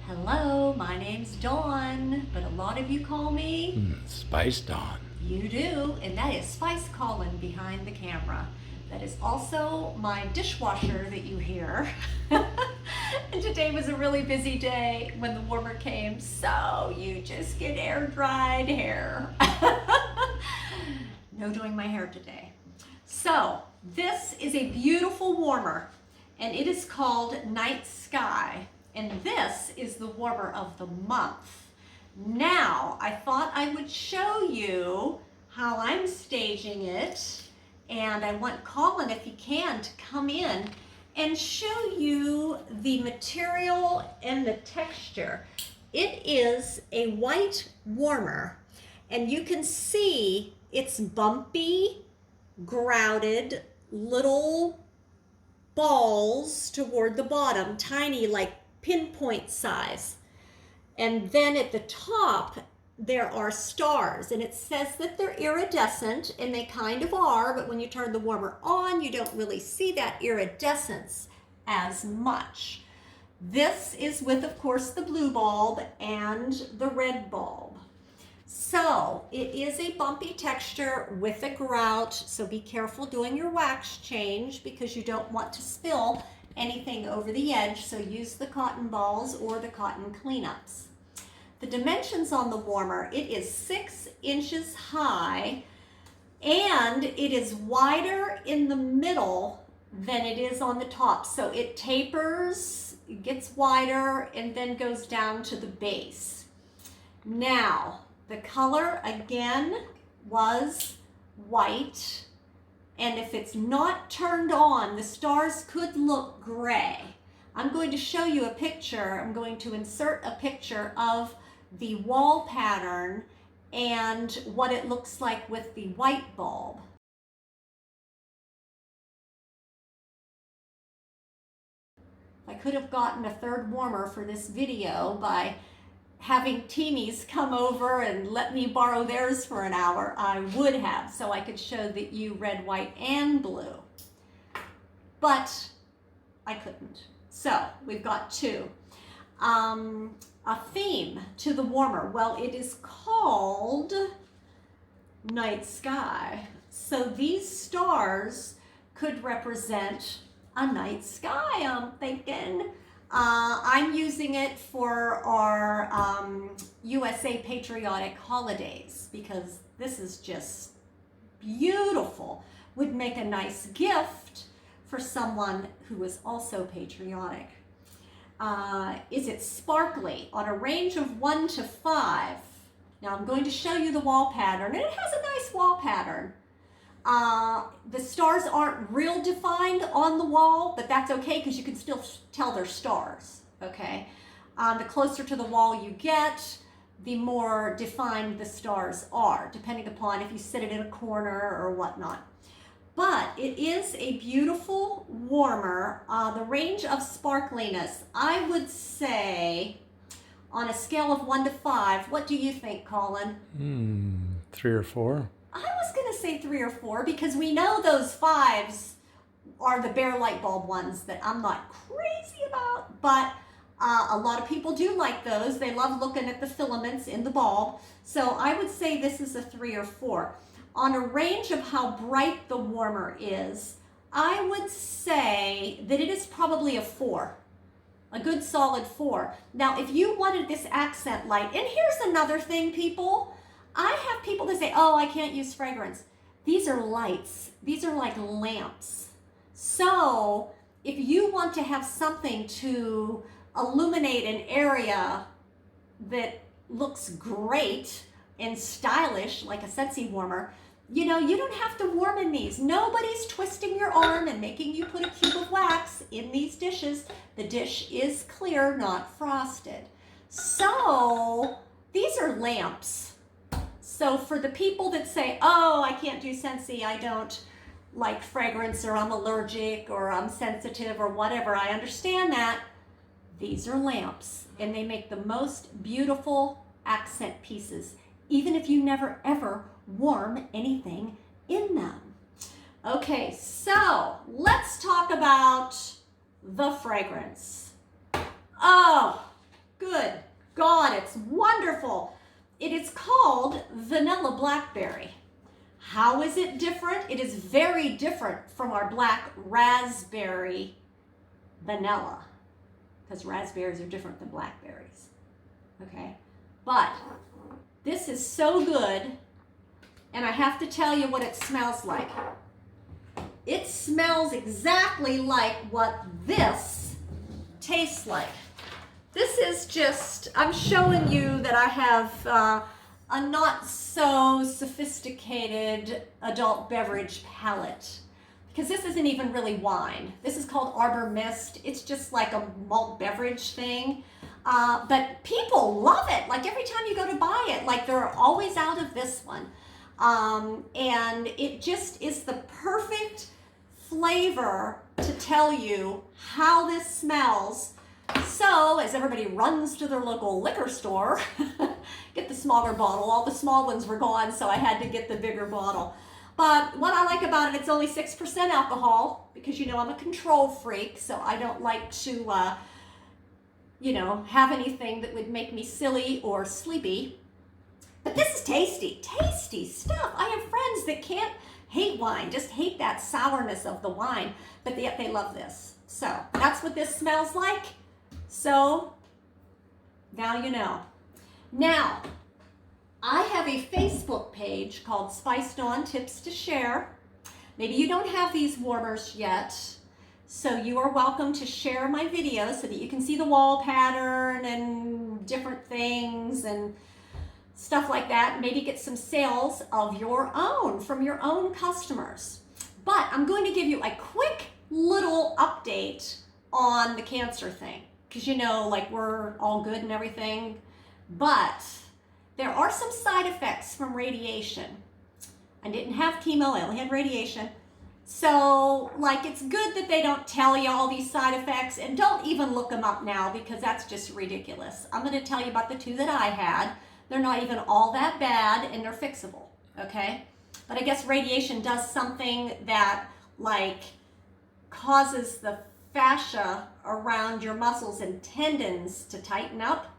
Hello, my name's Dawn, but a lot of you call me Spice Dawn. You do, and that is Spice Colin behind the camera. That is also my dishwasher that you hear. And today was a really busy day when the warmer came, so you just get air dried hair. No doing my hair today. So this is a beautiful warmer, and it is called Night Sky. And this is the warmer of the month. Now, I thought I would show you how I'm staging it. And I want Colin, if he can, to come in and show you the material and the texture. It is a white warmer, and you can see it's bumpy, grouted, little balls toward the bottom, tiny, like pinpoint size. And then at the top, there are stars, and it says that they're iridescent, and they kind of are, but when you turn the warmer on, you don't really see that iridescence as much. This is with, of course, the blue bulb and the red bulb. So it is a bumpy texture with a grout, so be careful doing your wax change because you don't want to spill anything over the edge, so use the cotton balls or the cotton cleanups. The dimensions on the warmer, it is 6 inches high, and it is wider in the middle than it is on the top. So it tapers, it gets wider, and then goes down to the base. Now, the color again was white. And if it's not turned on, the stars could look gray. I'm going to show you a picture. I'm going to insert a picture of the wall pattern and what it looks like with the white bulb. I could have gotten a third warmer for this video by having teamies come over and let me borrow theirs for an hour. I would have, so I could show that you red, white, and blue. But I couldn't. So we've got two. A theme to the warmer. Well, it is called Night Sky. So these stars could represent a night sky, I'm thinking. I'm using it for our USA patriotic holidays because this is just beautiful. Would make a nice gift for someone who is also patriotic. Is it sparkly? On a range of 1 to 5. Now I'm going to show you the wall pattern, and it has a nice wall pattern. The stars aren't real defined on the wall, but that's okay because you can still tell they're stars, okay? The closer to the wall you get, the more defined the stars are, depending upon if you sit it in a corner or whatnot. But it is a beautiful warmer. The range of sparkliness, I would say, on a scale of 1 to 5, what do you think, Colin? 3 or 4. I was going to say 3 or 4 because we know those 5s are the bare light bulb ones that I'm not crazy about, but a lot of people do like those. They love looking at the filaments in the bulb. So I would say this is a 3 or 4. On a range of how bright the warmer is, I would say that it is probably a 4. A good solid 4. Now, if you wanted this accent light, and here's another thing, people. I have people that say, oh, I can't use fragrance. These are lights. These are like lamps. So if you want to have something to illuminate an area that looks great and stylish, like a Scentsy warmer, you know, you don't have to warm in these. Nobody's twisting your arm and making you put a cube of wax in these dishes. The dish is clear, not frosted. So these are lamps. So for the people that say, oh, I can't do Scentsy, I don't like fragrance, or I'm allergic, or I'm sensitive, or whatever, I understand that. These are lamps, and they make the most beautiful accent pieces, even if you never ever warm anything in them. Okay, so let's talk about the fragrance. Oh, Good God, it's wonderful. It is called vanilla blackberry. How is it different? It is very different from our black raspberry vanilla, because raspberries are different than blackberries. Okay, but this is so good, and I have to tell you what it smells like. It smells exactly like what this tastes like. This is just, I'm showing you that I have a not so sophisticated adult beverage palate, because this isn't even really wine. This is called Arbor Mist. It's just like a malt beverage thing. But people love it. Like every time you go to buy it, like they're always out of this one. And it just is the perfect flavor to tell you how this smells. So as everybody runs to their local liquor store, get the smaller bottle. All the small ones were gone, so I had to get the bigger bottle. But what I like about it, it's only 6% alcohol, because you know I'm a control freak, so I don't like to have anything that would make me silly or sleepy. But this is tasty, tasty stuff. I have friends that can't hate wine, just hate that sourness of the wine, but yet they love this. So that's what this smells like. So now you know. Now, I have a Facebook page called Spiced On Tips to Share. Maybe you don't have these warmers yet, so you are welcome to share my videos so that you can see the wall pattern and different things and stuff like that. Maybe get some sales of your own from your own customers. But I'm going to give you a quick little update on the cancer thing, because like we're all good and everything, but there are some side effects from radiation. I didn't have chemo, I only had radiation. So, like, it's good that they don't tell you all these side effects, and don't even look them up now, because that's just ridiculous. I'm going to tell you about the 2 that I had. They're not even all that bad, and they're fixable, okay? But I guess radiation does something that, like, causes the fascia around your muscles and tendons to tighten up.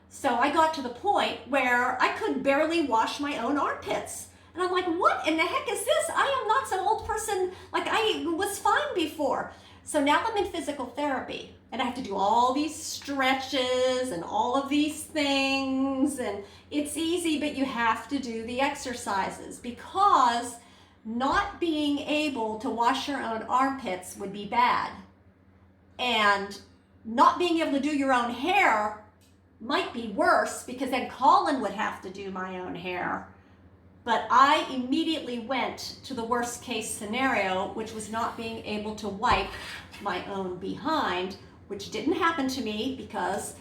So I got to the point where I could barely wash my own armpits. And I'm like, what in the heck is this? I am not some old person. Like, I was fine before. So now I'm in physical therapy, and I have to do all these stretches and all of these things. And it's easy, but you have to do the exercises, because not being able to wash your own armpits would be bad. And not being able to do your own hair might be worse, because then Colin would have to do my own hair. But I immediately went to the worst case scenario, which was not being able to wipe my own behind, which didn't happen to me because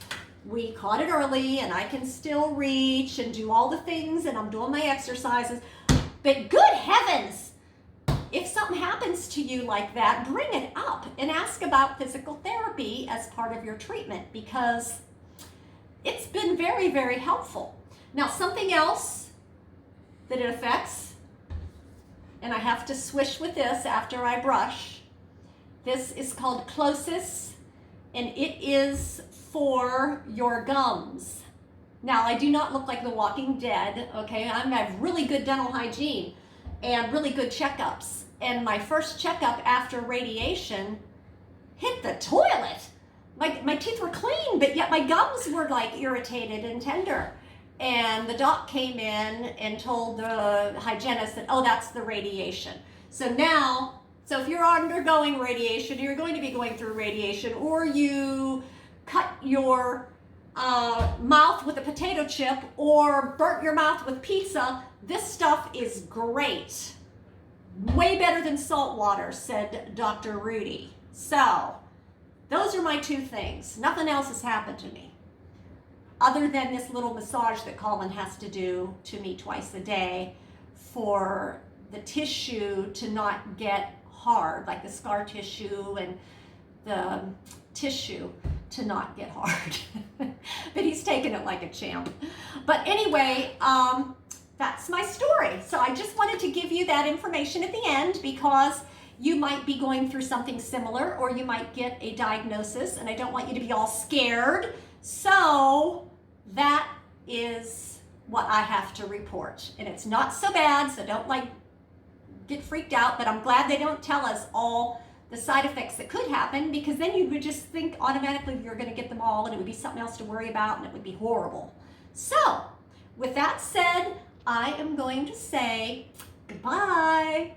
we caught it early and I can still reach and do all the things, and I'm doing my exercises. But good heavens, if something happens to you like that, bring it up and ask about physical therapy as part of your treatment, because it's been very, very helpful. Now, something else that it affects, and I have to swish with this after I brush. This is called closis, and it is for your gums. Now, I do not look like the Walking Dead, okay? I have really good dental hygiene and really good checkups. And my first checkup after radiation hit the toilet. My teeth were clean, but yet my gums were like irritated and tender. And the doc came in and told the hygienist that, oh, that's the radiation. So now, if you're undergoing radiation, you're going to be going through radiation, or you cut your mouth with a potato chip or burnt your mouth with pizza, this stuff is great. Way better than salt water, said Dr. Rudy. So, those are my 2 things. Nothing else has happened to me, other than this little massage that Colin has to do to me twice a day for the tissue to not get hard, like the scar tissue and the tissue to not get hard. But he's taken it like a champ. But anyway, that's my story. So I just wanted to give you that information at the end, because you might be going through something similar, or you might get a diagnosis, and I don't want you to be all scared So that is what I have to report. And it's not so bad, so don't get freaked out, but I'm glad they don't tell us all the side effects that could happen, because then you would just think automatically you're going to get them all and it would be something else to worry about and it would be horrible. So with that said, I am going to say goodbye.